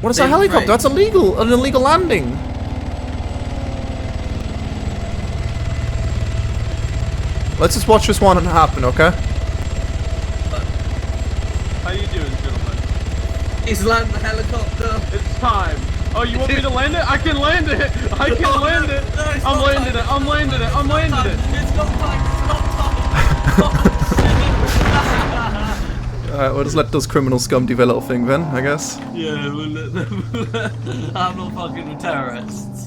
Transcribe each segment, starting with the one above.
What is that helicopter? That's illegal. An illegal landing. Let's just watch this one happen, okay? How you doing, gentlemen? He's landing the helicopter. It's time. Oh, you want me to land it? I can land it. I can land it. I'm landing it. I'm landing it. I'm landing it. It's not time. Alright, we'll just let those criminal scum do their little thing then, I guess. Yeah, we'll let them. I'm not fucking with terrorists.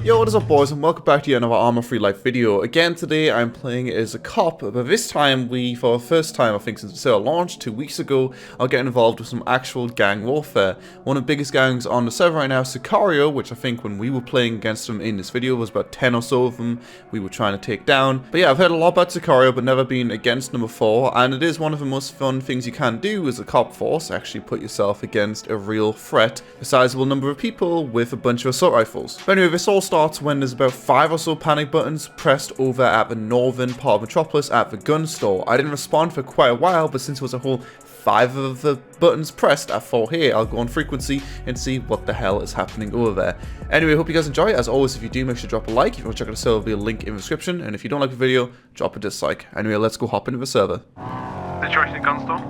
Yo, what is up, boys, and welcome back to another ARMA Free Life video. Again, today I'm playing as a cop, but this time for the first time, I think since the sale launched 2 weeks ago, I'll get involved with some actual gang warfare. One of the biggest gangs on the server right now is Sicario, which I think when we were playing against them in this video was about 10 or so of them we were trying to take down. But yeah, I've heard a lot about Sicario, but never been against them before, and it is one of the most fun things you can do as a cop force, actually put yourself against a real threat, a sizable number of people with a bunch of assault rifles. But anyway, this all starts when there's about 5 or so panic buttons pressed over at the northern part of Metropolis at the gun store. I didn't respond for quite a while, but since it was a whole 5 of the buttons pressed, I thought, hey, I'll go on frequency and see what the hell is happening over there. Anyway, hope you guys enjoy it. As always, if you do, make sure to drop a like. If you want to check out the server, there'll be a link in the description. And if you don't like the video, drop a dislike. Anyway, let's go hop into the server. Situation at gun store.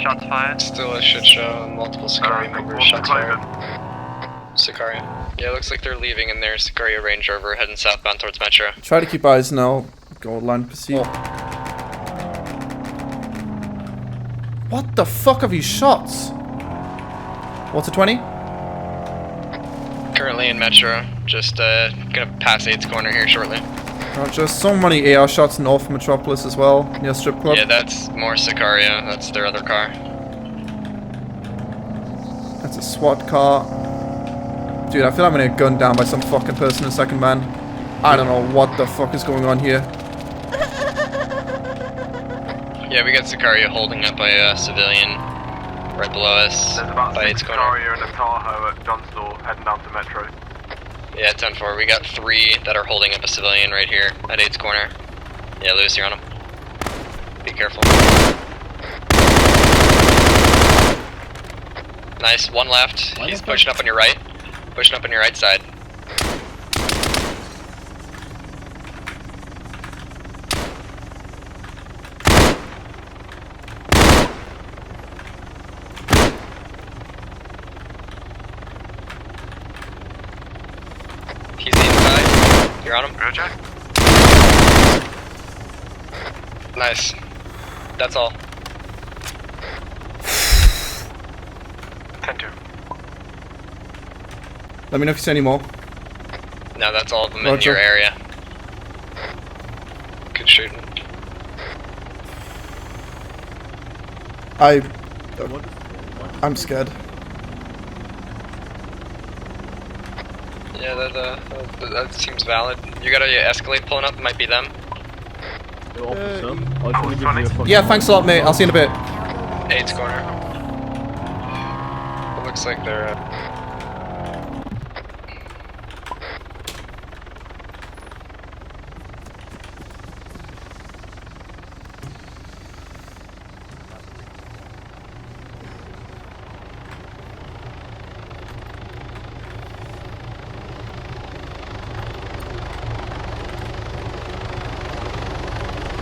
Shots fired. Still a shit show. Multiple Sicario members. Shots fired. Sicario. Yeah, looks like they're leaving in their Sicario Range Rover heading southbound towards Metro. Try to keep eyes now. Go line proceed. What the fuck are these shots? What's a 20? Currently in Metro. Just gonna pass 8's corner here shortly. Just so many AR shots north of Metropolis as well, near strip club. Yeah, that's more Sicario. That's their other car. That's a SWAT car. Dude, I feel like I'm gonna get gunned down by some fucking person in a second, man. I don't know what the fuck is going on here. Yeah, we got Sicario holding up by a civilian right below us. There's about by 6 8's corner. Sicario and a Tahoe at gun store heading down to Metro. Yeah, 10-4. We got 3 that are holding up a civilian right here at 8's corner. Yeah, Lewis, you're on him. Be careful. Nice, one left. He's pushing up on your right. Pushing up on your right side. He's inside. You're on him? Roger. Nice. That's all. 10-2. Let me know if you see any more. No, that's all of them Roger. in your area. Good shooting. I'm scared. Yeah, that seems valid. You got a Escalate pulling up, might be them. Yeah, thanks a lot, mate. I'll see you in a bit. 8's corner. It looks like they're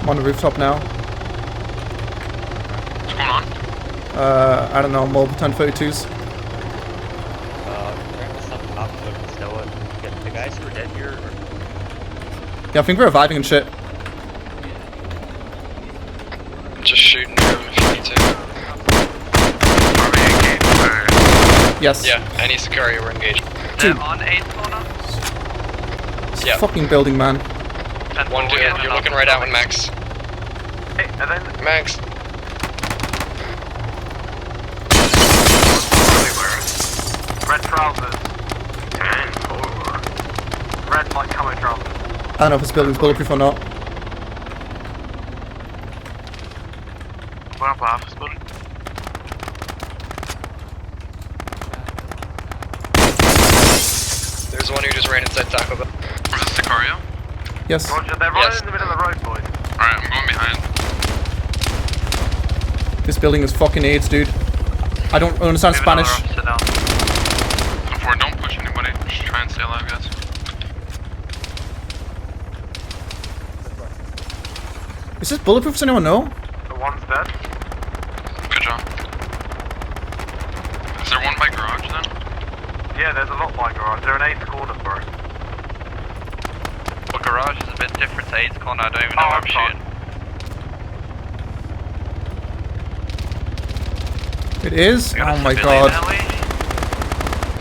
I'm on the rooftop now. What's going on? I don't know, mobile 1032s. The guys who are dead here are... Yeah, I think we're reviving and shit. just shooting them if you need to. Are we engaged? Yes. Yeah, any Sicario we're engaged. They're on 8th corner? This Yeah. fucking building, man. 10-4, One dude, you're looking right out with Max. Hey, and then... Max. Red trousers. 10-4. Red light camo trousers. I don't know if this building's bulletproof or not. We're up half, spot. There's one who just ran inside Taco Bell. Was it Sicario? Yes. Roger, they're right Yes. in the middle of the road, boys. Alright, I'm going behind. This building is fucking AIDS, dude. I don't understand Spanish. 4, don't push anybody. Just try and stay alive, guys. Is this bulletproof? Does anyone know? The one's dead. Good job. Is there one by garage then? Yeah, there's a lot by garage. They're in 8th corner, bro. Well, garage is a bit different to 8th corner. I don't even know where I'm shooting. It is? Oh my god.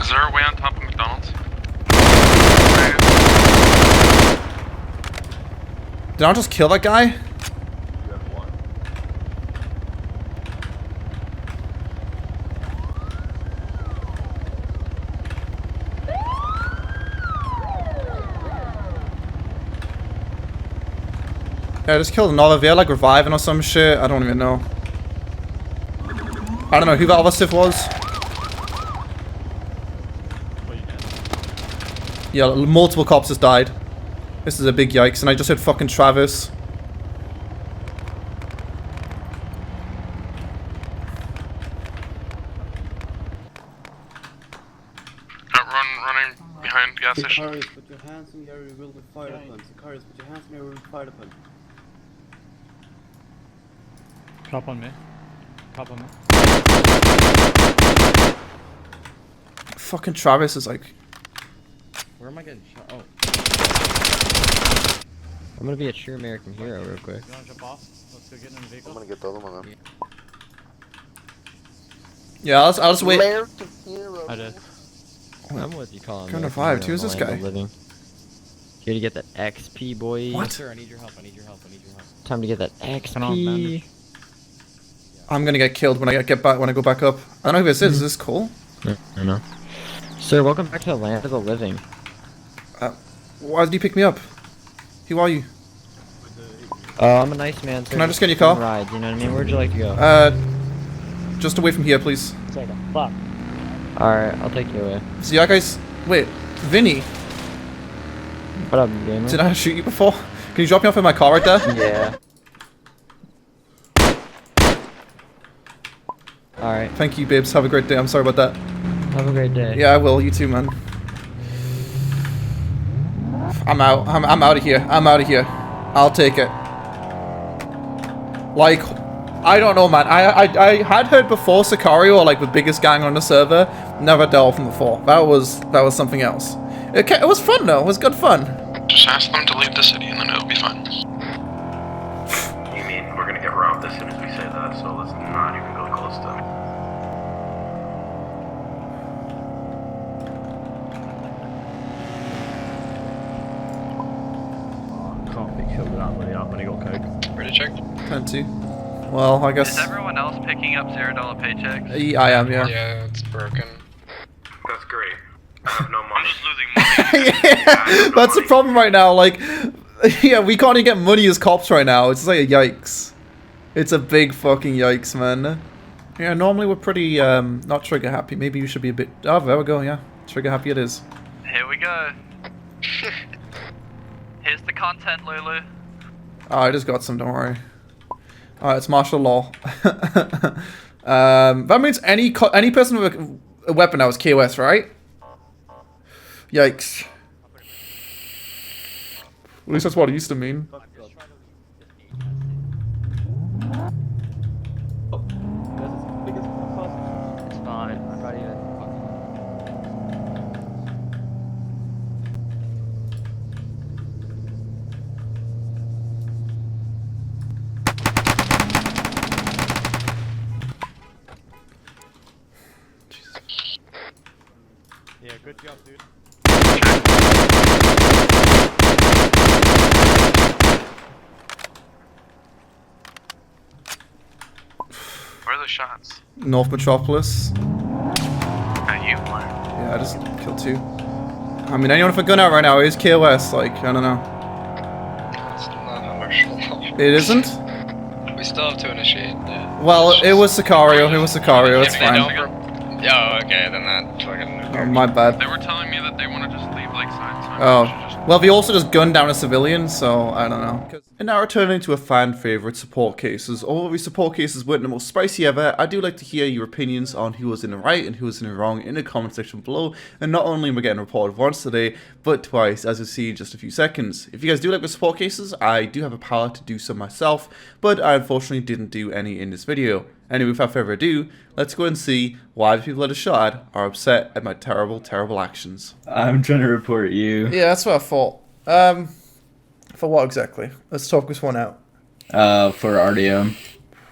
Is there a way on top of McDonald's? Did I just kill that guy? Yeah, I just killed another. They're like reviving or some shit. I don't even know. I don't know who that other Sith was. Yeah, multiple cops just died. This is a big yikes, and I just heard fucking Travis. Running behind gas station. Sicarius, put your hands in the area we will be fired upon. Sicarius, put your hands in the area we will be fired upon. Cop on me. Cop on me. Fucking Travis is like... Where am I getting shot? Oh. I'm gonna be a true American hero real quick. You wanna jump off? Let's go get in the vehicle. I'm gonna get the other one then. Yeah, I'll just wait. American hero. I did. I'm with you, Colin. Kind of vibe. Who's this guy? Here to get that XP, boy. What? Sir, I need your help. I need your help. I need your help. Time to get that Turn on XP. bandage. I'm gonna get killed when I get back when I go back up. I don't know who this is. Is this Cole? I know. Sir, welcome back to the land of the living. Why did you pick me up? Who are you? I'm a nice man, sir. Can I just get in your car? Ride, you know what I mean? Where'd you like to go? Just away from here, please. Alright, I'll take you away. So yeah, guys. Wait, Vinny. What up, gamer? Did I shoot you before? Can you drop me off in my car right there? Yeah. Alright. Thank you, babes. Have a great day. I'm sorry about that. Have a great day. Yeah, I will. You too, man. I'm out. I'm out of here. I'm out of here. I'll take it. Like, I don't know, man. I had heard before Sicario, like the biggest gang on the server. Never dealt with them before. That was something else. It was fun though. It was good fun. Just ask them to leave the city and then it'll be fine. You mean we're gonna get robbed as soon as we say that, so let's not even go close to them. Can't be killed without money up when he got coke. Ready to check? Plenty. Well, I guess. Is everyone else picking up $0 paychecks? I am, yeah. Yeah, it's broken. That's great. I have no I'm money. just losing money. Yeah, that's the problem right now. Like, yeah, we can't even get money as cops right now. It's like a yikes. It's a big fucking yikes, man. Yeah, normally we're pretty not trigger happy. Maybe you should be a bit. Oh, there we go. Yeah, trigger happy it is. Here we go. Here's the content, Lulu. Oh, I just got some. Don't worry. Alright, it's martial law. That means any person with a weapon now is KOS, right? Yikes. At least that's what it used to mean. It's fine. I'm not even. Yeah, good job, dude. Where are the shots? North Metropolis. At you? Yeah, I just killed 2. I mean, anyone with a gun out right now is KOS. Like, I don't know. It's not a martial law. It isn't? We still have to initiate. Yeah. Well, it was Sicario. It was Sicario. It's If they fine. don't oh, okay, then that fucking. Oh, my bad. They were telling me that they want to just leave Lakeside, so Oh. I should just Well, they also just gunned down a civilian, so I don't know. And now returning to a fan favourite, support cases. Although these support cases weren't the most spicy ever, I do like to hear your opinions on who was in the right and who was in the wrong in the comment section below. And not only am I getting reported once today, but twice, as you'll see in just a few seconds. If you guys do like the support cases, I do have a power to do some myself, but I unfortunately didn't do any in this video. Anyway, without further ado, let's go and see why the people that are shot are upset at my terrible, terrible actions. I'm trying to report you. Yeah, that's what I thought. For what exactly? Let's talk this one out. For RDO.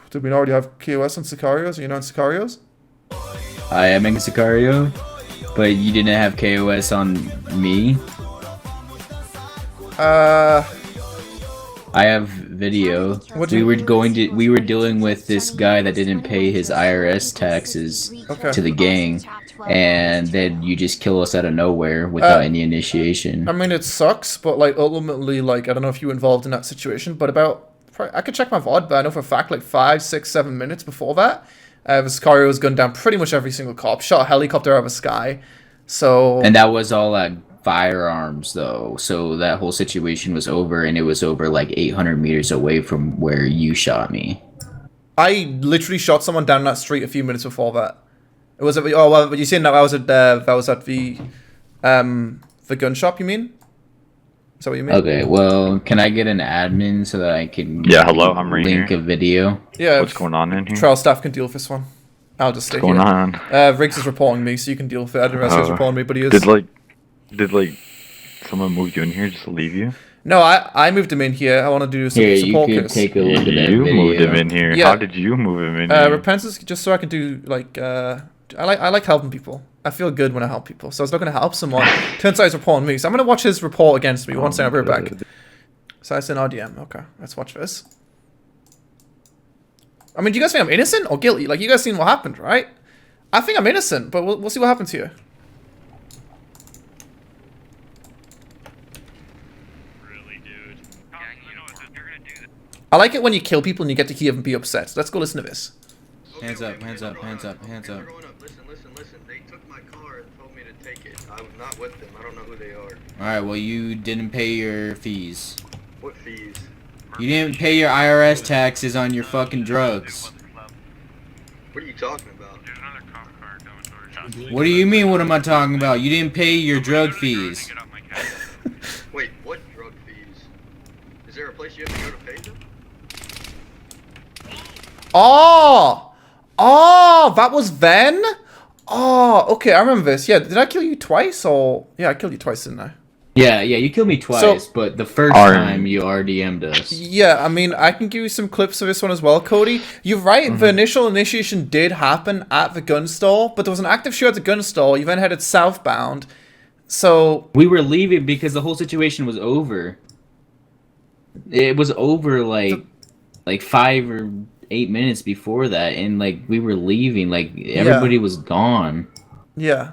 Did we already have KOS on Sicarios? Are you not on Sicarios? I am in Sicario, but you didn't have KOS on me. I have video. We were dealing with this guy that didn't pay his IRS taxes to the gang, and then you just kill us out of nowhere without any initiation. I mean, it sucks, but like ultimately, like I don't know if you were involved in that situation, but I could check my VOD, but I know for a fact like 5, 6, 7 minutes before that, Sicario was gunned down pretty much every single cop, shot a helicopter out of the sky. So and that was all at firearms though, so that whole situation was over, and it was over like 800 meters away from where you shot me. I literally shot someone down that street a few minutes before that. It was at the, oh well, but you saying that was at the gun shop, you mean? Is that what you mean? Okay, well, can I get an admin so that I can hello, I'm right link here. a video? Yeah. What's going on in here? Trial staff can deal with this one. I'll just stay here. What's going on? Riggs is reporting me, so you can deal with it. I didn't realize he was reporting me, but he is. Did someone move you in here just to leave you? No, I moved him in here. I want to do some support. You could take a look at that You video. moved him in here. Yeah. How did you move him in here? Repentance, just so I can do like I like helping people. I feel good when I help people. So I was looking to help someone. Turns out he's reporting me, so I'm gonna watch his report against me. One second, I'll be right back. So I said RDM. Okay, let's watch this. I mean, do you guys think I'm innocent or guilty? Like, you guys seen what happened, right? I think I'm innocent, but we'll see what happens here. I like it when you kill people and you get to hear them be upset. Let's go listen to this. Hands up, hands up, hands up, hands up. Listen. They took my car and told me to take it. I'm not with them. I don't know who they are. Alright, well, you didn't pay your fees. What fees? You didn't pay your IRS taxes on your fucking drugs. What are you talking about? What do you mean, what am I talking about? You didn't pay your drug fees. Wait, what drug fees? Is there a place you have to go to pay them? Oh, that was then? Oh, okay, I remember this. Yeah, did I kill you twice or... Yeah, I killed you twice, didn't I? Yeah, you killed me twice, but the first time you RDM'd us. Yeah, I mean, I can give you some clips of this one as well, Cody. You're right, the initial initiation did happen at the gun store, but there was an active shooter at the gun store. You then headed southbound, so... We were leaving because the whole situation was over. It was over, like 5 or 8 minutes before that, and, like, we were leaving. Like, everybody was gone. Yeah.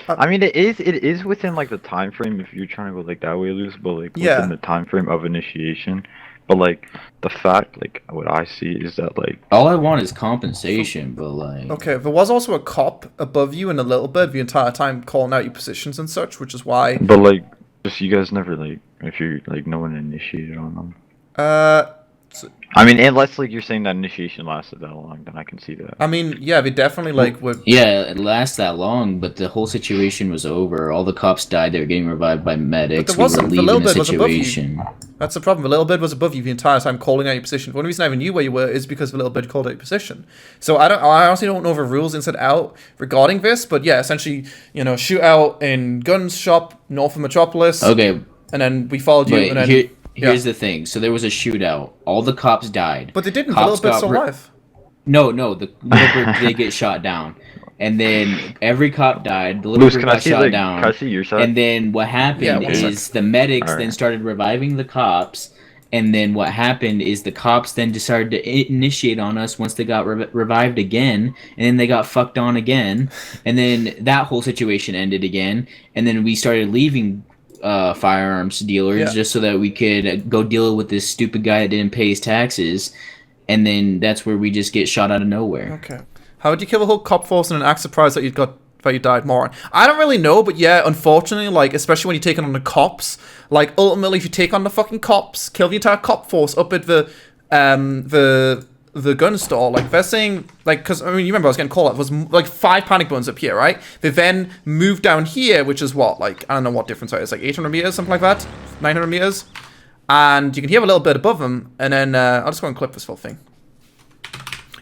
I mean, it is within like the time frame if you're trying to go like that way, loose, but like within the time frame of initiation. But like the fact, like what I see is that like all I want is compensation, but like okay, there was also a cop above you in a little bit the entire time calling out your positions and such, which is why. But like, just you guys never like if you're like no one initiated on them. I mean, unless like you're saying that initiation lasted that long, then I can see that. I mean, yeah, they definitely like would. Yeah, it lasts that long, but the whole situation was over. All the cops died. They were getting revived by medics. We were leaving the situation. That's the problem. The little bird was above you the entire time, calling out your position. The only reason I even knew where you were is because the little bird called out your position. So I honestly don't know the rules inside out regarding this, but yeah, essentially, you know, shootout in gun shop north of Metropolis. Okay. And then we followed you. And then here's the thing. So there was a shootout. All the cops died. But they didn't. The little bird's still alive. No, the little bird did get shot down. And then every cop died. The little bird got shot down. Can I see your side? And then what happened is the medics then started reviving the cops. And then what happened is the cops then decided to initiate on us once they got revived again. And then they got fucked on again. And then that whole situation ended again. And then we started leaving firearms dealers just so that we could go deal with this stupid guy that didn't pay his taxes. And then that's where we just get shot out of nowhere. Okay. How would you kill a whole cop force and then act surprised that you'd got that you died more on? I don't really know, but yeah, unfortunately, like, especially when you're taking on the cops, like, ultimately, if you take on the fucking cops, kill the entire cop force up at the gun store, like, they're saying, like, because, I mean, you remember I was getting called out, it was, like, 5 panic buttons up here, right? They then moved down here, which is what, like, I don't know what difference that is, like, 800 meters, something like that? 900 meters? And you can hear a little bit above them, and then, I'll just go and clip this whole thing.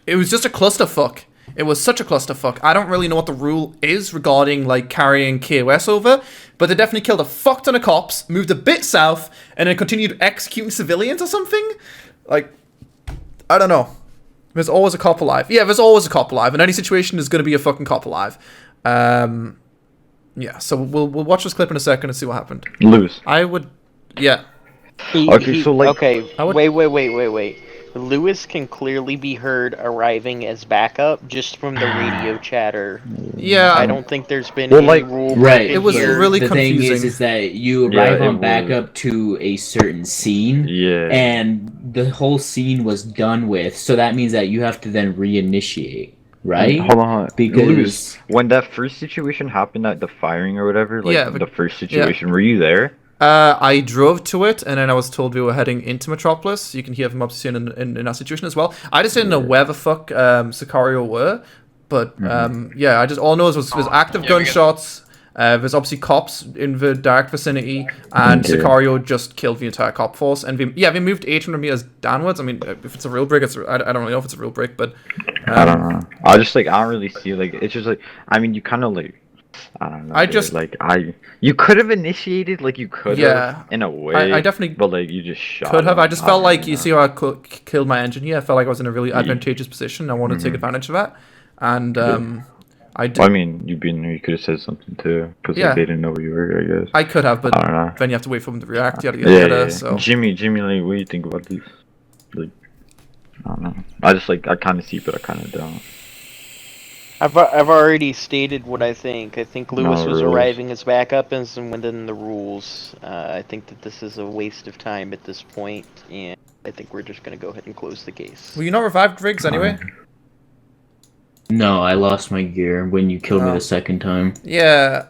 It was just a clusterfuck. It was such a clusterfuck. I don't really know what the rule is regarding, like, carrying KOS over, but they definitely killed a fuck ton of cops, moved a bit south, and then continued executing civilians or something? Like, I don't know. There's always a cop alive. Yeah, there's always a cop alive. In any situation, there's going to be a fucking cop alive. Yeah, so we'll watch this clip in a second and see what happened. Lewis. I would... Yeah. So, like... Okay, wait. Lewis can clearly be heard arriving as backup just from the radio chatter. Yeah. I don't think there's been any rule. Right. It was really confusing. The thing is that you arrive on backup to a certain scene. Yeah. And the whole scene was done with, so that means that you have to then reinitiate. Right? Hold on. Because Lewis, when that first situation happened at the firing or whatever, like the first situation, were you there? I drove to it, and then I was told we were heading into Metropolis. You can hear them obviously in that situation as well. I just didn't know where the fuck Sicario were, but yeah, I just all I know is there's active gunshots. There's obviously cops in the direct vicinity, and Sicario just killed the entire cop force. And we moved 800 meters downwards. I mean, if it's a real break, I don't really know if it's a real break, but I don't know. I don't really see, like, it's just like, I mean, you kind of like. I don't know. You could have initiated, like, you could have in a way. I definitely, but like you just shot. Could have. I just felt like, you see how I killed my engineer. I felt like I was in a really advantageous position. I wanted to take advantage of that, and I did. Well, I mean, you could have said something too, because like, they didn't know where you were. I guess I could have, but I don't know. Then you have to wait for them to react. Yada. So Jimmy, like, what do you think about these? Like, I don't know. I kind of see, but I kind of don't. I've already stated what I think. I think Lewis was arriving as backup and within the rules. I think that this is a waste of time at this point, and I think we're just going to go ahead and close the case. Were you not revived, Riggs, anyway? No, I lost my gear when you killed me the second time. Yeah,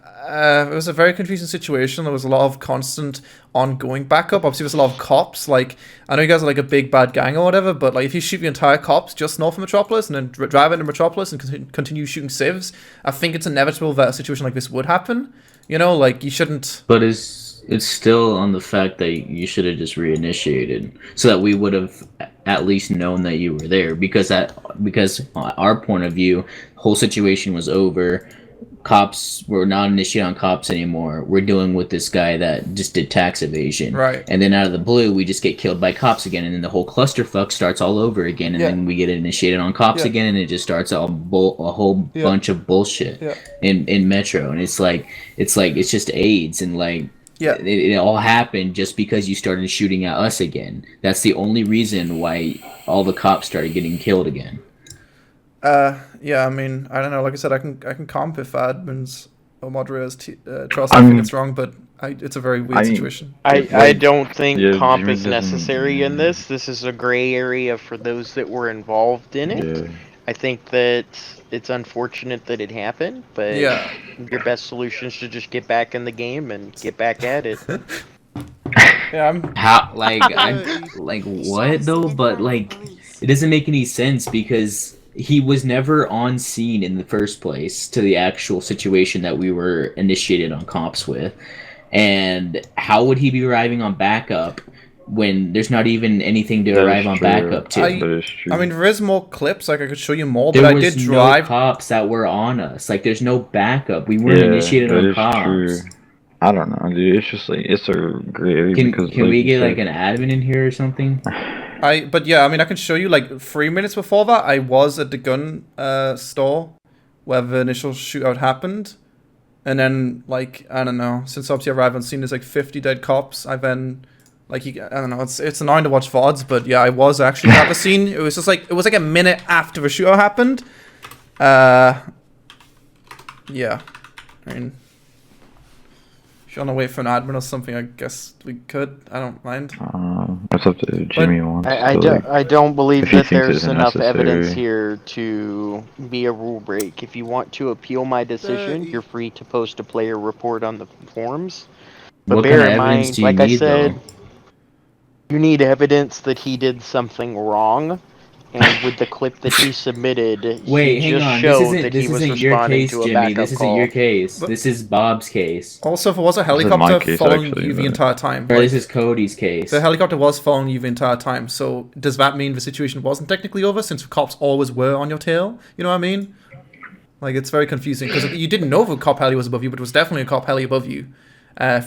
it was a very confusing situation. There was a lot of constant ongoing backup. Obviously, there's a lot of cops. Like, I know you guys are like a big bad gang or whatever, but like if you shoot the entire cops just north of Metropolis and then drive into Metropolis and continue shooting civs, I think it's inevitable that a situation like this would happen. You know, like, you shouldn't... But it's still on the fact that you should have just reinitiated, so that we would have at least known that you were there, because our point of view, the whole situation was over. Cops were not initiated on cops anymore. We're dealing with this guy that just did tax evasion. Right. And then out of the blue, we just get killed by cops again, and then the whole clusterfuck starts all over again, and then we get initiated on cops again, and it just starts a whole bunch of bullshit in Metro. And it's just AIDS, and like it all happened just because you started shooting at us again. That's the only reason why all the cops started getting killed again. Yeah, I mean, I don't know. Like I said, I can comp if admins or moderators trust. I think it's wrong, but it's a very weird situation. I don't think comp is necessary in this. This is a gray area for those that were involved in it. Yeah. I think that it's unfortunate that it happened, but your best solution is to just get back in the game and get back at it. What though? But like, it doesn't make any sense, because he was never on scene in the first place to the actual situation that we were initiated on cops with. And how would he be arriving on backup when there's not even anything to arrive on backup to? I mean, there is more clips, like I could show you more, but I did drive... no cops that were on us. Like, there's no backup. We weren't initiated on cops. True. I don't know, dude. It's just like, it's a great area. Can we get like an admin in here or something? But yeah, I mean, I can show you, like, 3 minutes before that, I was at the gun store where the initial shootout happened. And then, like, I don't know, since obviously I arrived on scene, there's like 50 dead cops. I then, like, I don't know, it's annoying to watch VODs, but yeah, I was actually at the scene. It was just like, it was like a minute after the shootout happened. Yeah. I mean, If you want to wait for an admin or something, I guess we could. I don't mind. That's up to Jimmy wants. I don't believe if he that thinks there's it's enough evidence necessary. here to be a rule break. If you want to appeal my decision, you're free to post a player report on the forums. But What bear kind of in evidence mind, do you like I need, said, though? you need evidence that he did something wrong. And with the clip that he submitted, Wait, he hang just on. showed that This he was isn't your responding case, to a Jimmy. backup This isn't call. your case. This is Bob's case. Also, if it was a This is helicopter my case, following actually, you the but- entire time. Or like, this is Cody's case. the helicopter was following you the entire time, so does that mean the situation wasn't technically over since the cops always were on your tail? You know what I mean? Like, it's very confusing, because you didn't know the cop heli was above you, but it was definitely a cop heli above you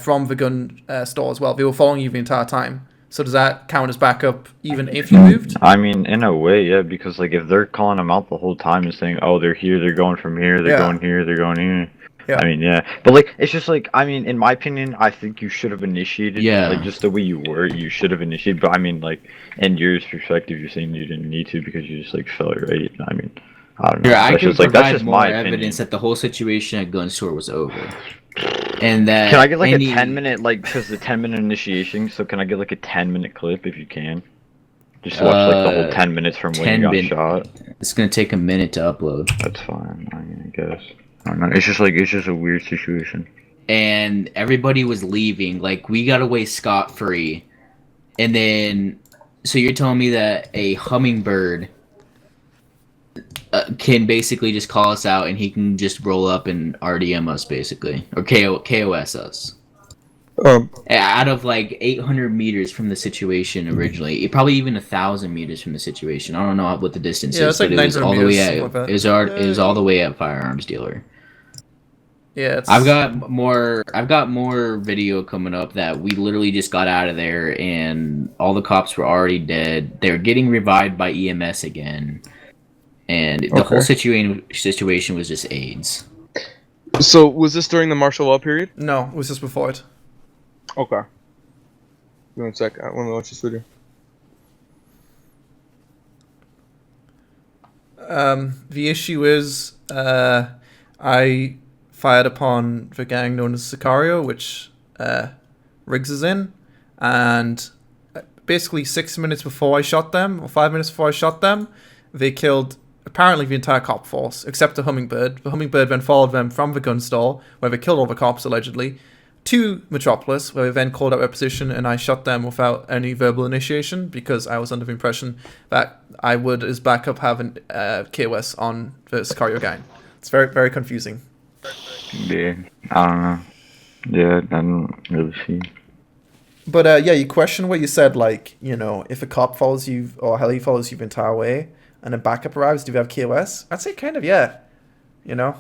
from the gun store as well. They were following you the entire time. So does that count as backup even if you moved? I mean, in a way, yeah, because like if they're calling them out the whole time and saying, "Oh, they're here, they're going from here, they're going here, they're going here," Yeah. I mean, yeah, but like it's just like I mean, in my opinion, I think you should have initiated. Yeah. Like just the way you were, you should have initiated. But I mean, like in your perspective, you're saying you didn't need to because you just like felt right. I mean, I don't know. Here, I That's can just, like, provide that's just more my evidence opinion. that the whole situation at gun store was over. And that Can I get like any- a 10-minute like because the 10-minute initiation? So can I get like a 10-minute clip if you can? Just watch like the whole 10 minutes from when you got shot. It's gonna take a minute to upload. That's fine. I mean, I guess. I don't know. It's just a weird situation. And everybody was leaving. Like, we got away scot-free. And then, so you're telling me that a hummingbird can basically just call us out and he can just roll up and RDM us, basically. Or KOS us. Out of like 800 meters from the situation originally. Probably even 1,000 meters from the situation. I don't know what the distance is, it's like but it was 900 all the way meters, at, something like that. it was all the way at Firearms Dealer. Yeah, it's... I've got more video coming up that we literally just got out of there and all the cops were already dead. They're getting revived by EMS again. And the whole situation was just AIDS. So, was this during the martial law period? No, it was just before it. Okay. Give me 1 sec. I want to watch this video. The issue is, I fired upon the gang known as Sicario, which Riggs is in, and basically 6 minutes before I shot them, or 5 minutes before I shot them, they killed apparently the entire cop force, except the Hummingbird. The Hummingbird then followed them from the gun store, where they killed all the cops, allegedly, to Metropolis, where they then called out their position, and I shot them without any verbal initiation, because I was under the impression that I would, as backup, have an KOS on the Sicario gang. It's very, very confusing. Yeah, I don't know. Yeah, I don't really see. But yeah, you question what you said, like, you know, if a cop follows you, or heli follows you the entire way, and then backup arrives, do we have KOS? I'd say kind of, yeah. You know?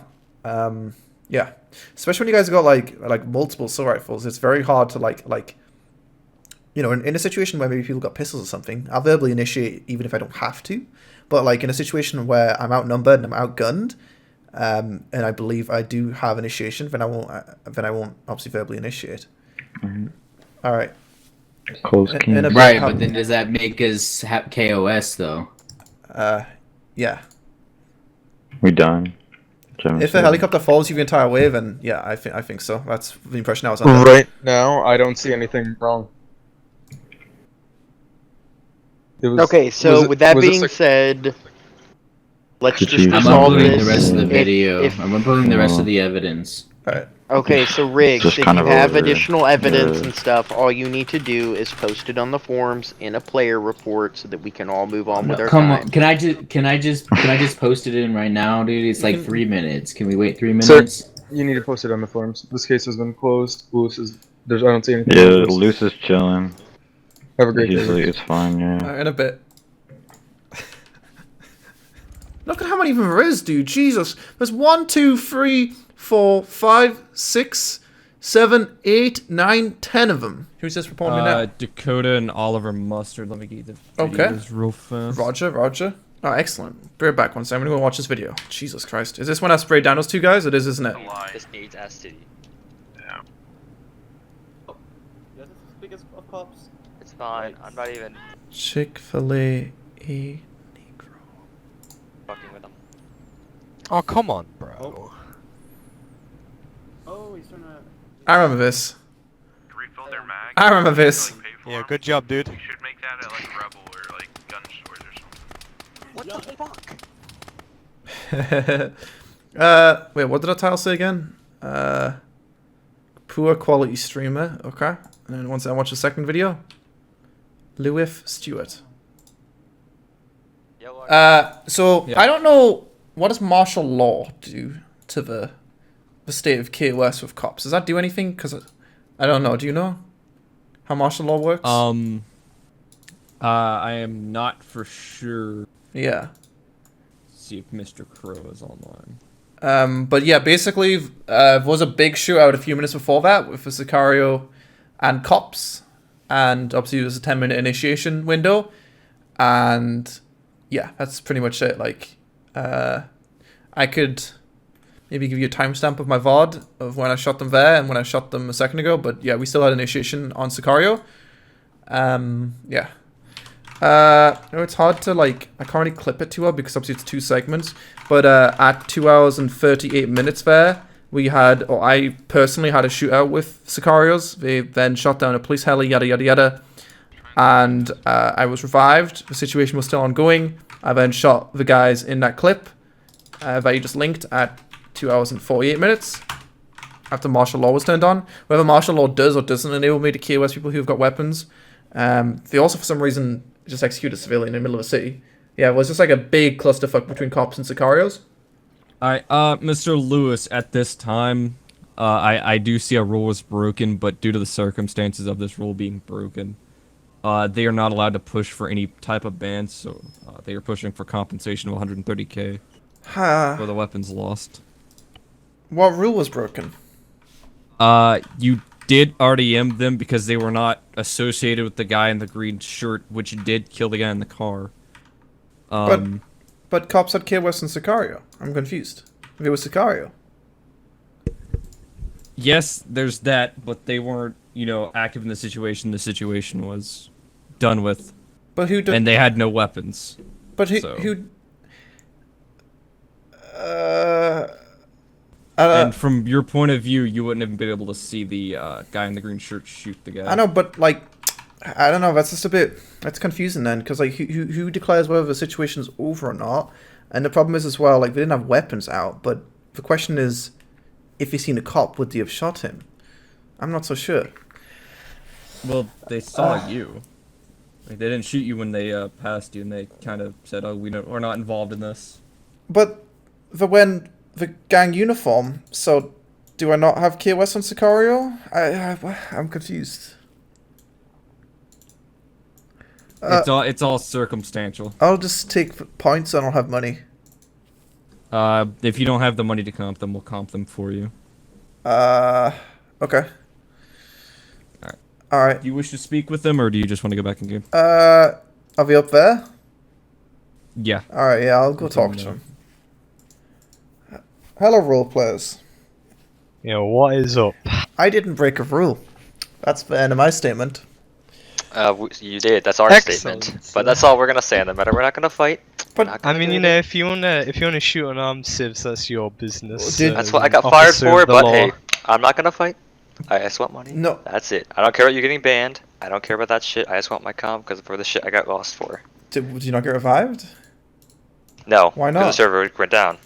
Yeah. Especially when you guys got, like multiple assault rifles, it's very hard to, like you know, in a situation where maybe people got pistols or something, I'll verbally initiate even if I don't have to. But, like, in a situation where I'm outnumbered and I'm outgunned, and I believe I do have initiation, then I won't obviously verbally initiate. Mm-hmm. All right. Close game. Right, but then does that make us have KOS though? Yeah. We done. If a helicopter follows you the entire way, then yeah, I think so. That's the impression I was under. Right now, I don't see anything wrong. Okay, so with that being said, let's just I'm resolve uploading this. the rest of the video. If- I'm uploading the rest of the evidence. Alright. Okay, so Riggs, Just if kind you of have over, additional evidence yeah. and stuff, all you need to do is post it on the forums in a player report so that we can all move on with our Come time. on, can I just post it in right now, dude? It's like 3 minutes. Can we wait 3 Sir, minutes? you need to post it on the forums. This case has been closed. Lewis is. I don't see anything. Yeah, on this. Luce is chilling. Have a great day. Usually it's fine, yeah. Alright, in a bit. Look at how many there is, dude. Jesus. There's 1, 2, 3, 4, 5, 6, 7, 8, 9, 10 of them. Who's this reporting me now? Dakota and Oliver Mustard. Let me get the Okay. videos real fast. Roger. Oh, excellent. Be right back one second. I'm gonna go watch this video. Jesus Christ. Is this when I sprayed down those two guys? It is, isn't it? This needs STD. Yeah. Yeah, this is the biggest of cops. It's fine. I'm not even Chick-fil-A Negro. fucking with them. Oh, come on, bro. Oh, he's trying to... I remember this. Refill their mag. I remember this. Yeah, good job, dude. You should make that at like Rebel or like gun stores or something. What the fuck? Wait, what did our title say again? Poor quality streamer. Okay. And then once I watch the second video, Lewis Stewart. So Yeah. I don't know, what does martial law do to the state of KOS with cops? Does that do anything? Because I don't know. Do you know how martial law works? I am not for sure. Yeah. See if Mr. Crow is online. But yeah, basically, there was a big shootout a few minutes before that with the Sicario and cops, and obviously there was a 10-minute initiation window, and yeah, that's pretty much it. Like, I could maybe give you a timestamp of my VOD of when I shot them there and when I shot them a second ago, but yeah, we still had initiation on Sicario. Yeah. No, it's hard to, like, I can't really clip it too well because obviously it's 2 segments, but at 2 hours and 38 minutes there, we had, or I personally had a shootout with Sicarios. They then shot down a police heli, yada yada yada, and I was revived. The situation was still ongoing. I then shot the guys in that clip that you just linked at 2 hours and 48 minutes after martial law was turned on. Whether martial law does or doesn't enable me to KOS people who've got weapons. They also, for some reason, just executed a civilian in the middle of a city. Yeah, it was just like a big clusterfuck between cops and Sicarios. Alright, Mr. Lewis, at this time, I do see a rule was broken, but due to the circumstances of this rule being broken, they are not allowed to push for any type of ban, so they are pushing for compensation of 130k for the weapons lost. What rule was broken? You did RDM them because they were not associated with the guy in the green shirt, which did kill the guy in the car. But cops had KOS and Sicario. I'm confused. If it was Sicario. Yes, there's that, but they weren't, you know, active in the situation. The situation was done with. But who did? And they had no weapons. But who? So. Who? And from your point of view, you wouldn't have been able to see the guy in the green shirt shoot the guy. I know, but like, I don't know. That's just a bit. That's confusing then, because like, who declares whether the situation's over or not? And the problem is as well, like, they didn't have weapons out. But the question is, if he seen a cop, would they have shot him? I'm not so sure. Well, they saw you. Like, they didn't shoot you when they passed you, and they kind of said, "Oh, we're not involved in this." But when the gang uniform, so do I not have KOS on Sicario? I'm confused. It's all circumstantial. I'll just take points. I don't have money. If you don't have the money to comp them, we'll comp them for you. Okay. All right. Do you wish to speak with them, or do you just want to go back in game? Are we up there? Yeah. All right. Yeah, I'll go talk to them. Hello, role players. Yeah, what is up? I didn't break a rule. That's the end of my statement. You did. That's our statement. But that's all we're gonna say on the matter. We're not gonna fight. But I mean, you know, if you wanna shoot an armed civs, that's your business. That's what I got fired for. But hey, I'm not gonna fight. I just want money. No. That's it. I don't care about you getting banned. I don't care about that shit. I just want my comp because for the shit I got lost for. Did you not get revived? No. Why not? Because the server went down.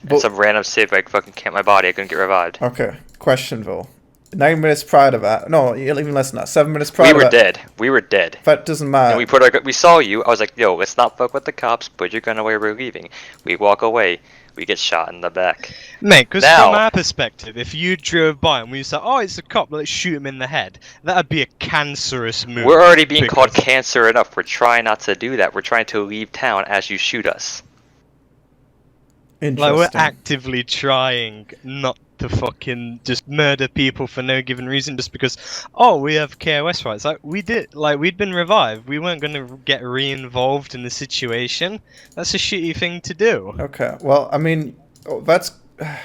And some random civ like fucking camped my body. I couldn't get revived. Okay. Question though. 9 minutes prior to that. No, even less than that. 7 minutes prior to that. We were dead. We were dead. That doesn't matter. And we saw you. I was like, yo, let's not fuck with the cops. Put your gun away. We're leaving. We walk away. We get shot in the back. Mate, because from our perspective, if you drove by and we said, oh, it's a cop, let's shoot him in the head, that'd be a cancerous move. We're already being called cancer enough. We're trying not to do that. We're trying to leave town as you shoot us. Like, we're actively trying not to fucking just murder people for no given reason just because, oh, we have KOS rights. Like, we'd been revived. We weren't going to get re-involved in the situation. That's a shitty thing to do. Okay, well, I mean, that's,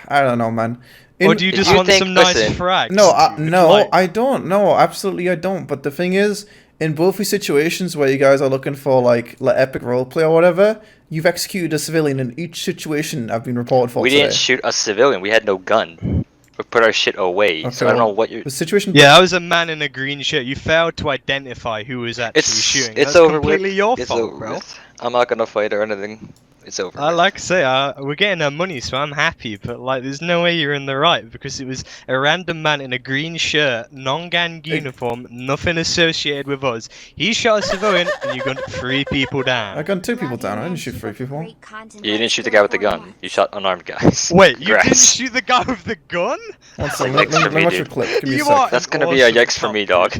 I don't know, man. Or do you just want some nice frags? No, no, I don't. No, absolutely I don't. But the thing is, in both these situations where you guys are looking for, like epic roleplay or whatever, you've executed a civilian in each situation I've been reported for We didn't shoot a civilian. We had no gun. put our shit away. Okay, so I don't know what you're. The situation. Yeah, that was a man in a green shirt. You failed to identify who was actually shooting. It's That's over completely with. your It's fault, over bro. with. I'm not gonna fight or anything. It's over. Like I say, we're getting our money, so I'm happy. But like, there's no way you're in the right because it was a random man in a green shirt, non-gang uniform, nothing associated with us. He shot a civilian, and you gunned 3 people down. I gunned 2 people down. I didn't shoot 3 people. You didn't shoot the guy with the gun. You shot unarmed guys. Wait, you didn't shoot the guy with the gun? Let me watch your clip. Give me a sec. That's gonna be a yikes for me, dog.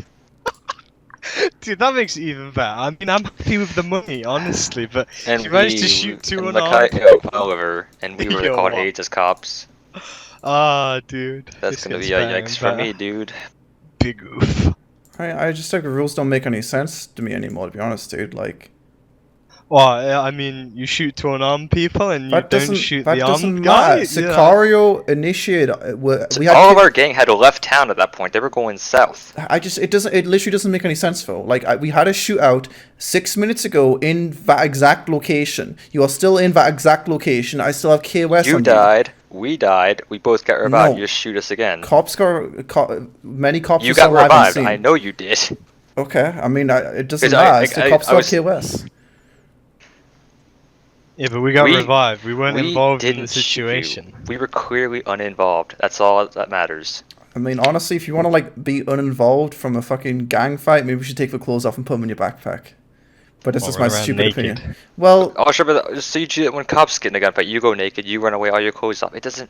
Dude, that makes it even better. I mean, I'm happy with the money, honestly, but And you managed to shoot 2 unarmed Oliver, and we were called AIDS as cops. Ah, dude. That's gonna be a yikes for me, dude. Big oof. I just think the rules don't make any sense to me anymore, to be honest, dude. Like, well, I mean, you shoot 2 unarmed people and you don't shoot the armed guy. Sicario initiated. We had all of our gang had left town at that point. They were going south. It literally doesn't make any sense, though. Like, we had a shootout 6 minutes ago in that exact location. You are still in that exact location. I still have KOS. You died. We died. We both got revived. You just shoot us again. Many cops. You got revived. I know you did. Okay. I mean, it doesn't matter. The cops still have KOS. Yeah, but we got revived. We weren't involved in the situation. We were clearly uninvolved. That's all that matters. I mean, honestly, if you want to like be uninvolved from a fucking gang fight, maybe we should take the clothes off and put them in your backpack. But this is my stupid opinion. Well, oh sure, but just so you do it when cops get in a gunfight, you go naked, you run away, all your clothes off. It doesn't.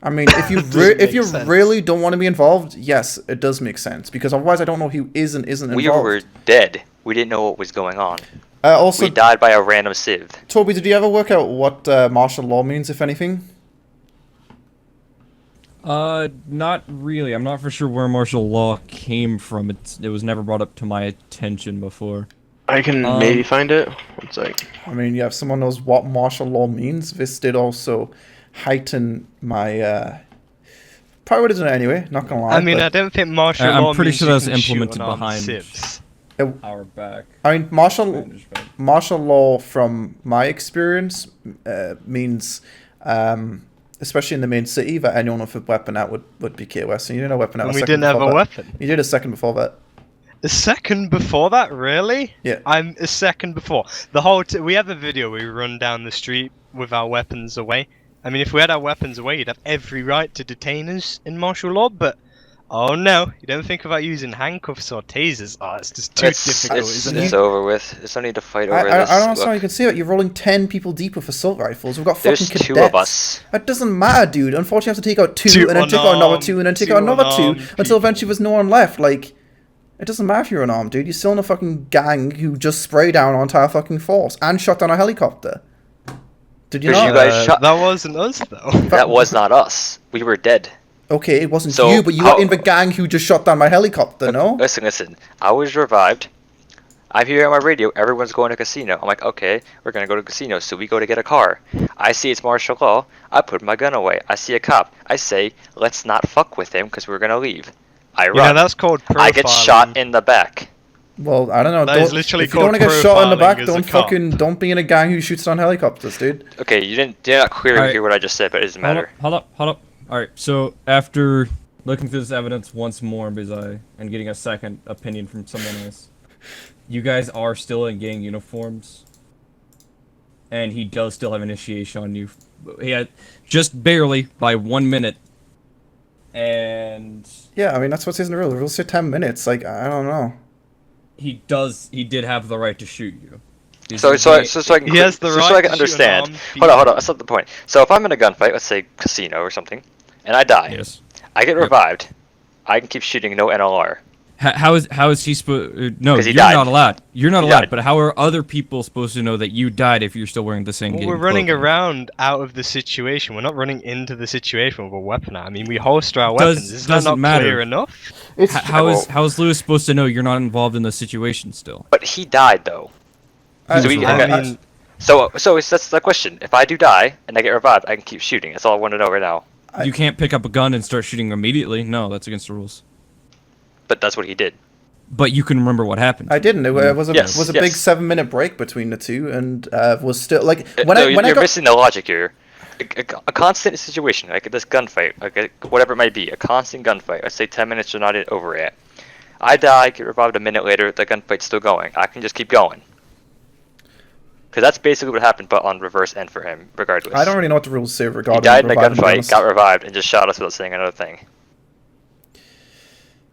I mean, if you really don't want to be involved, yes, it does make sense because otherwise, I don't know who is and isn't involved. We were dead. We didn't know what was going on. Also, we died by a random civ. Toby, did you ever work out what martial law means, if anything? Not really. I'm not for sure where martial law came from. It was never brought up to my attention before. I can maybe find it. One sec. I mean, yeah, if someone knows what martial law means, this did also heighten my probably would have done it anyway, not gonna lie. I mean, I don't think martial law I'm pretty means sure that was you can implemented shoot unarmed behind civs. our back. I mean, martial law, from my experience, means, especially in the main city, that anyone with a weapon out would be KOS. And you didn't have a weapon out. And we didn't have a weapon. You did a second before that. A second before that, really? Yeah. I'm a second before. The whole we have a video where we run down the street with our weapons away. I mean, if we had our weapons away, you'd have every right to detain us in martial law, but oh no, you don't think about using handcuffs or tasers. Oh, it's just too difficult, isn't it? It's over with. There's no need to fight over this. I don't understand how you can say that. You're rolling 10 people deep with assault rifles. We've got fucking cadets. There's 2 of us. That doesn't matter, dude. Unfortunately, you have to take out 2 and then take out another 2 and then take out another 2 until eventually there's no one left. Like, it doesn't matter if you're unarmed, dude. You're still in a fucking gang who just spray down our entire fucking force and shot down a helicopter. Did you not? You guys shot... That wasn't us, though. That was not us. We were dead. Okay, it wasn't you, but you were in the gang who just shot down my helicopter, no? Listen. I was revived. I hear on my radio, everyone's going to casino. I'm like, okay, we're gonna go to casino, so we go to get a car. I see it's martial law. I put my gun away. I see a cop. I say, let's not fuck with him because we're gonna leave. I run. Yeah, that's called profiling. I get shot in the back. Well, I don't know. That is literally if you don't called get shot in the back, profiling don't be in a gang who shoots down helicopters, dude. Okay, you did not clearly hear what I just said, but it doesn't matter. Hold up. Alright, so after looking through this evidence once more and getting a second opinion from someone else, you guys are still in gang uniforms, and he does still have initiation on you. He had just barely by 1 minute, and yeah, I mean that's what it says in the rule. The rule says 10 minutes. Like, I don't know. He did have the right to shoot you. So I can understand. Hold on, that's not the point. So if I'm in a gunfight, let's say casino or something, and I die, yes, I get revived, I can keep shooting, no NLR. How is he supposed? No, you're died. not allowed. You're not He allowed. died. But how are other people supposed to know that you died if you're still wearing the same? Well, we're running around out of the situation. We're not running into the situation with a weapon. I mean, we holster our weapons. Is that not clear enough? How is Lewis supposed to know you're not involved in the situation still? But he died though. So that's the question. If I do die and I get revived, I can keep shooting. That's all I want to know right now. You can't pick up a gun and start shooting immediately. No, that's against the rules. But that's what he did. But you can remember what happened. I didn't. It was a big 7-minute break between the two, and was still like when you're missing the logic here. a constant situation, like this gunfight, like whatever it might be, a constant gunfight. Let's say 10 minutes are not over yet. I die, get revived a minute later, the gunfight's still going. I can just keep going. Because that's basically what happened, but on reverse end for him, regardless. I don't really know what the rules say regarding. He died in a gunfight, got revived, and just shot us without saying another thing.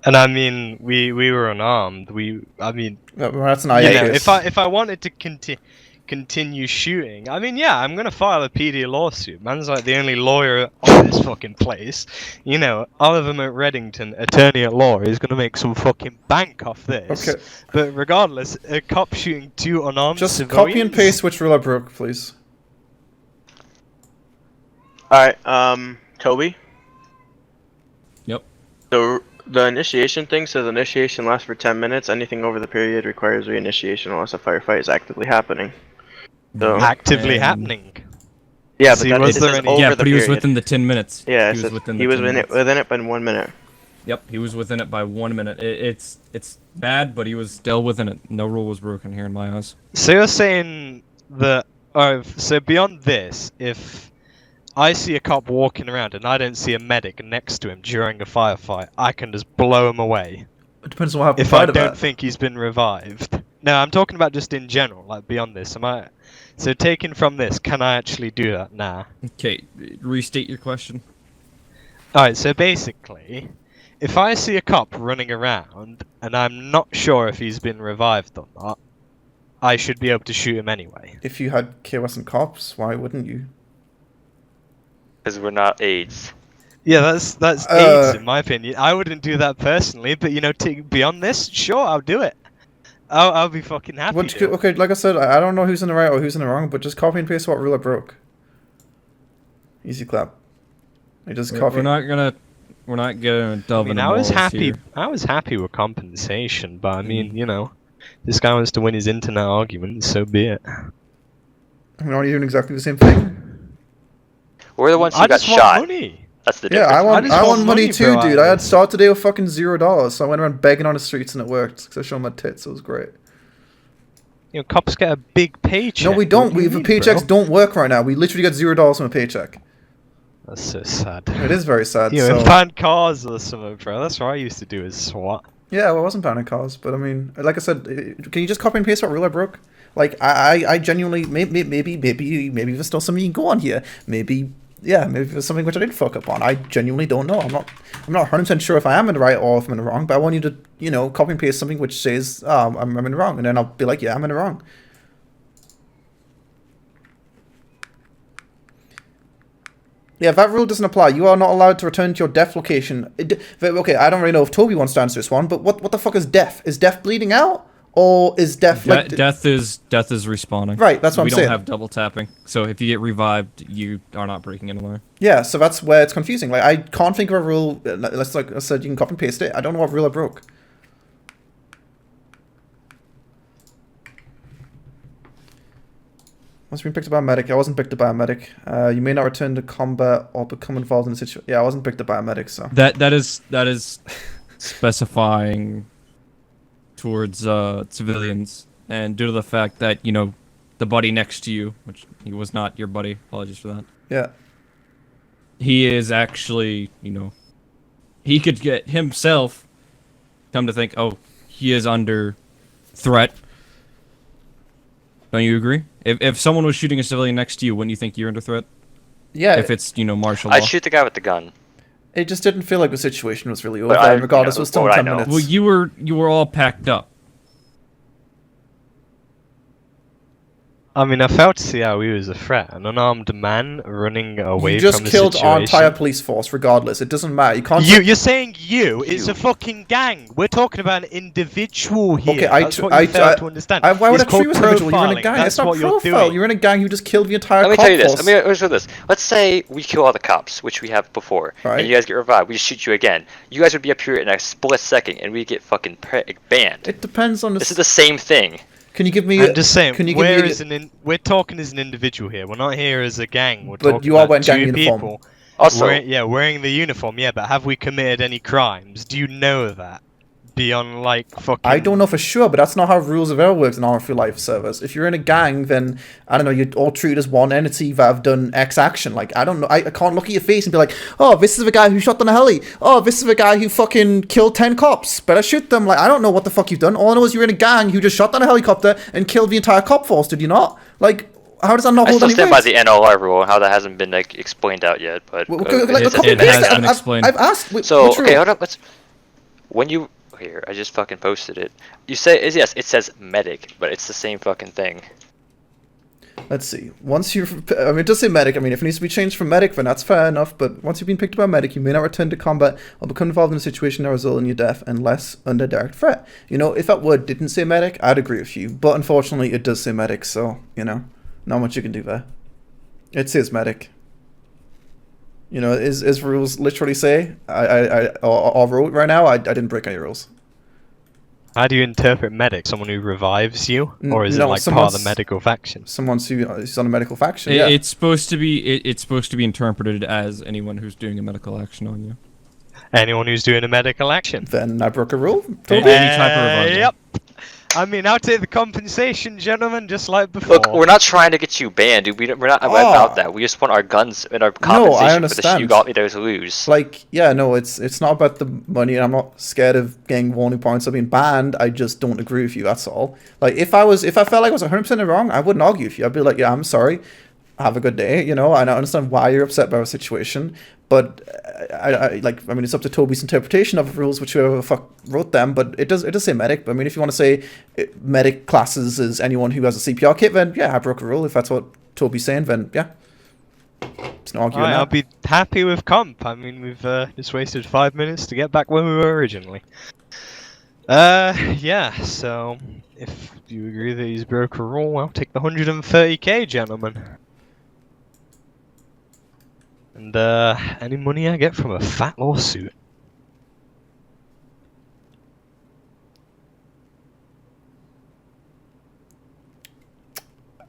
And I mean, we were unarmed. That's an IA case. If I wanted to continue shooting, I mean, yeah, I'm gonna file a PD lawsuit. Man's like the only lawyer on this fucking place. You know, Oliver McReddington, attorney at law, is gonna make some fucking bank off this. Okay. But regardless, a cop shooting 2 unarmed Just civilians. copy and paste which rule I broke, please. Alright, Toby? Yep. The initiation thing says initiation lasts for 10 minutes. Anything over the period requires reinitiation unless a firefight is actively happening. So, Actively happening. Yeah, See, but was there over any... Yeah, the but he was period. within the 10 minutes. Yeah, he was within it by 1 minute. Yep, he was within it by 1 minute. It's bad, but he was still within it. No rule was broken here in my eyes. So you're saying that... so beyond this, if I see a cop walking around and I don't see a medic next to him during a firefight, I can just blow him away. It depends on what happened. If I don't think he's been revived. No, I'm talking about just in general, like beyond this. So taken from this, can I actually do that? Nah. Okay, restate your question. Alright, so basically, if I see a cop running around and I'm not sure if he's been revived or not, I should be able to shoot him anyway. If you had KOS and cops, why wouldn't you? Because we're not AIDS. Yeah, that's AIDS in my opinion. I wouldn't do that personally, but you know, beyond this, sure, I'll do it. I'll be fucking happy. Okay, like I said, I don't know who's in the right or who's in the wrong, but just copy and paste what rule I broke. Easy clap. I just copy. We're not gonna delve into morals here. I was happy with compensation, but I mean, you know, this guy wants to win his internet argument, so be it. I'm not doing exactly the same thing. We're the ones who I got just want shot. money. That's the Yeah, difference. I want money too, bro, dude. I had start today with fucking $0, so I went around begging on the streets and it worked. Because I showed my tits, it was great. You know, cops get a big paycheck. No, we don't. What do you The mean, paychecks bro? don't work right now. We literally get $0 from a paycheck. That's so sad. It is very sad. You know, so. find cars or something, bro. That's what I used to do is SWAT. Yeah, well, I wasn't banning cars, but I mean, like I said, can you just copy and paste what rule I broke? Like, I genuinely, maybe there's still something you can go on here. Maybe there's something which I did fuck up on. I genuinely don't know. I'm not 100% sure if I am in the right or if I'm in the wrong, but I want you to, you know, copy and paste something which says, I'm in the wrong, and then I'll be like, yeah, I'm in the wrong. Yeah, that rule doesn't apply. You are not allowed to return to your death location. Okay, I don't really know if Toby wants to answer this one, but what the fuck is death? Is death bleeding out? Or is death like... Death is respawning. Right, that's what I'm saying. We don't have double tapping. So if you get revived, you are not breaking anywhere. Yeah, so that's where it's confusing. Like, I can't think of a rule... Let's, like I said, you can copy and paste it. I don't know what rule I broke. Once being picked up by a medic. I wasn't picked up by a medic. You may not return to combat or become involved in a situation... Yeah, I wasn't picked up by a medic, so... That is specifying towards civilians, and due to the fact that, you know, the buddy next to you, which he was not your buddy, apologies for that. Yeah. He is actually, you know, he could get himself, come to think, oh, he is under threat. Don't you agree? If someone was shooting a civilian next to you, wouldn't you think you're under threat? Yeah. If it's, you know, martial law. I'd shoot the guy with the gun. It just didn't feel like the situation was really over, But regardless, it was still 10 minutes. Well, you were all packed up. I mean, I failed to see how he was a threat. An unarmed man running away You from just the killed situation. our entire police force, regardless. It doesn't matter. You can't... You're saying you? It's a fucking gang. We're talking about an individual here. Okay, That's what you fail to understand. Why would It's I treat you as an called individual? You're in a profiling. gang. That's It's not what you're profile. doing. You're in a gang who just killed the entire Let me cop tell you this. force. Let me show this. Let's say we kill all the cops, which we have before, Right. and you guys get revived. We just shoot you again. You guys would be up here in a split second, and we get fucking banned. It depends on the... This is the same thing. Can you give me... I'm just saying, Can you we're talking as an individual here. We're not here as a gang. We're But talking you are about wearing gang two uniform. people. Also, wearing the uniform, yeah, but have we committed any crimes? Do you know that? be on like fucking. I don't know for sure, but that's not how rules of ever works in Arma Free Life servers. If you're in a gang, then I don't know, you're all treated as one entity that have done X action. Like I don't know, I can't look at your face and be like, oh, this is the guy who shot down a heli. Oh, this is the guy who fucking killed 10 cops. Better shoot them. Like I don't know what the fuck you've done. All I know is you're in a gang who just shot down a helicopter and killed the entire cop force. Did you not? Like. How does that not hold any weight? I still stand by the NLR rule and how that hasn't been like explained out yet, but it has been explained. I've asked. So okay, hold up. When you here, I just fucking posted it. You say yes, it says medic, but it's the same fucking thing. Let's see. Once you, I mean, it does say medic. I mean, if it needs to be changed from medic, then that's fair enough. But once you've been picked up by medic, you may not return to combat or become involved in a situation that results in your death unless under direct threat. You know, if that word didn't say medic, I'd agree with you. But unfortunately, it does say medic, so you know. Not much you can do there. It says medic. You know, is rules literally say I wrote right now. I didn't break any rules. How do you interpret medic? Someone who revives you, or is it like part of the medical faction? Someone who's on a medical faction. Yeah. Yeah. It's supposed to be. It's supposed to be interpreted as anyone who's doing a medical action on you. Anyone who's doing a medical action. Then I broke a rule. Any type of revival. Yep. I mean, I'll take the compensation, gentlemen, just like before. Look, we're not trying to get you banned, dude. We're not about that. We just want our guns and our compensation I understand. for the shit you got me to lose. Like, yeah, no, it's not about the money, and I'm not scared of getting warning points or being banned. I just don't agree with you. That's all. Like, if I felt like I was 100% wrong, I wouldn't argue with you. I'd be like, yeah, I'm sorry. Have a good day. You know, and I understand why you're upset by the situation, but I mean, it's up to Toby's interpretation of the rules, which whoever the fuck wrote them. But it does say medic. I mean, if you want to say medic classes as anyone who has a CPR kit, then yeah, I broke a rule. If that's what Toby's saying, then yeah, it's no arguing. I'll be happy with comp. I mean, we've just wasted 5 minutes to get back where we were originally. Yeah. So if you agree that he's broke a rule, I'll take the 130k, gentlemen. And any money I get from a fat lawsuit.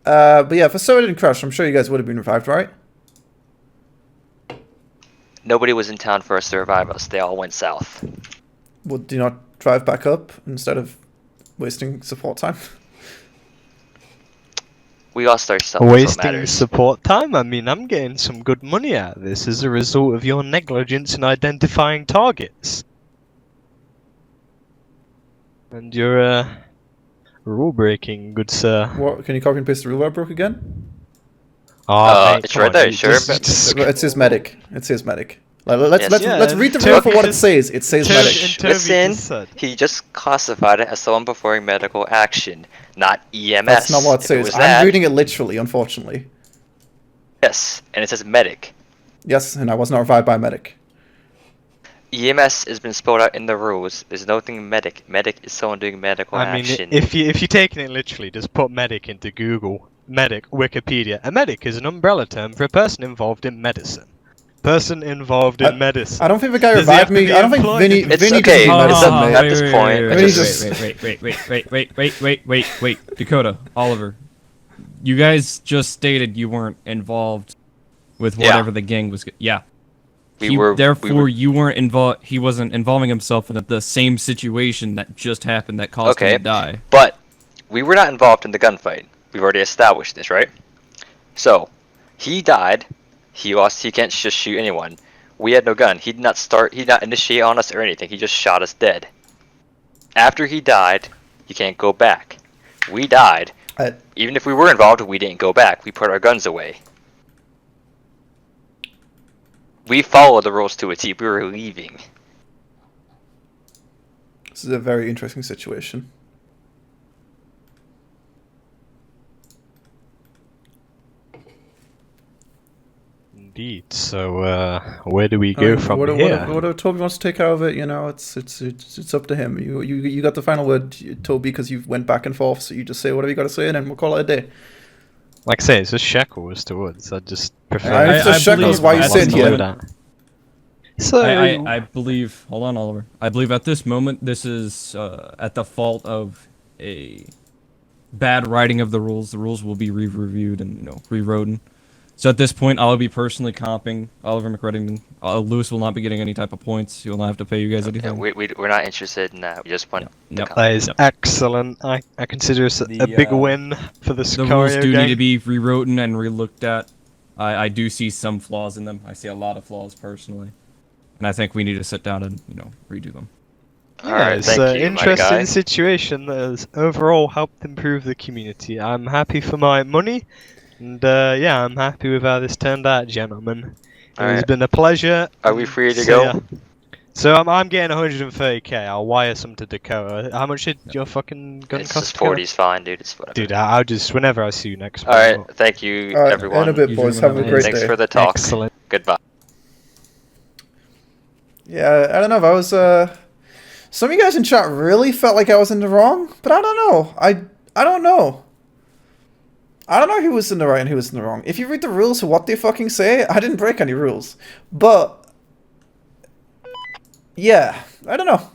But yeah, if a server didn't crash, I'm sure you guys would have been revived, right? Nobody was in town for us to revive us. They all went south. Well, do you not drive back up instead of wasting support time? We lost our stuff. Wasting support time? I mean, I'm getting some good money out of this as a result of your negligence in identifying targets. And your rule breaking, good sir. What? Can you copy and paste the rule I broke again? It's right there, sure. It says medic. It says medic. Let's read the rule for what it says. It says medic. Listen, he just classified it as someone performing medical action, not EMS. That's not what it says. I'm reading it literally, unfortunately. Yes, and it says medic. Yes, and I was not revived by medic. EMS has been spelled out in the rules. There's nothing medic. Medic is someone doing medical action. I mean, if you're taking it literally, just put medic into Google. Medic, Wikipedia. A medic is an umbrella term for a person involved in medicine. Person involved in medicine. I don't think the guy revived me. I don't think Vinny. It's Vinny okay. Medicine, at this point. Wait. Dakota, Oliver, you guys just stated you weren't involved with whatever the gang was. Yeah. You weren't involved. He wasn't involving himself in the same situation that just happened that caused him to die. But we were not involved in the gunfight. We've already established this, right? So he died. He can't just shoot anyone. We had no gun. He did not initiate on us or anything. He just shot us dead. After he died, you can't go back. We died. Even if we were involved, we didn't go back. We put our guns away. We followed the rules to a T. We were leaving. This is a very interesting situation. Indeed. So, where do we go from here? Whatever Toby wants to take out of it, you know, it's up to him. You got the final word, Toby, because you went back and forth. So you just say whatever you got to say, and then we'll call it a day. Like I say, it's a shekels to woods. I just prefer. It's a shekels. Why you sitting here? So I believe. Hold on, Oliver. I believe at this moment this is at the fault of a bad writing of the rules. The rules will be re-reviewed and rewritten. So at this point, I'll be personally comping Oliver McReddington. Lewis will not be getting any type of points. He will not have to pay you guys anything. We're not interested in that. We just want. Yep. That is excellent. I consider this a big win for the Sicario The rules do gang. need to be rewritten and relooked at. I do see some flaws in them. I see a lot of flaws personally, and I think we need to sit down and redo them. Yeah, it's an interesting situation that has overall helped improve the community. I'm happy for my money, and yeah, I'm happy with how this turned out, gentlemen. It's been a pleasure. Are we free to go? So I'm getting 130k. I'll wire some to Dakota. How much did your fucking gun cost? It's 40's fine, dude. It's whatever. Dude, I'll just whenever I see you next. Alright, thank you, everyone. In a bit, boys. Have a great day. Thanks for the talk. Excellent. Goodbye. Yeah, I don't know if I was, some of you guys in chat really felt like I was in the wrong, but I don't know. I don't know. I don't know who was in the right and who was in the wrong. If you read the rules of what they fucking say, I didn't break any rules. But, yeah, I don't know.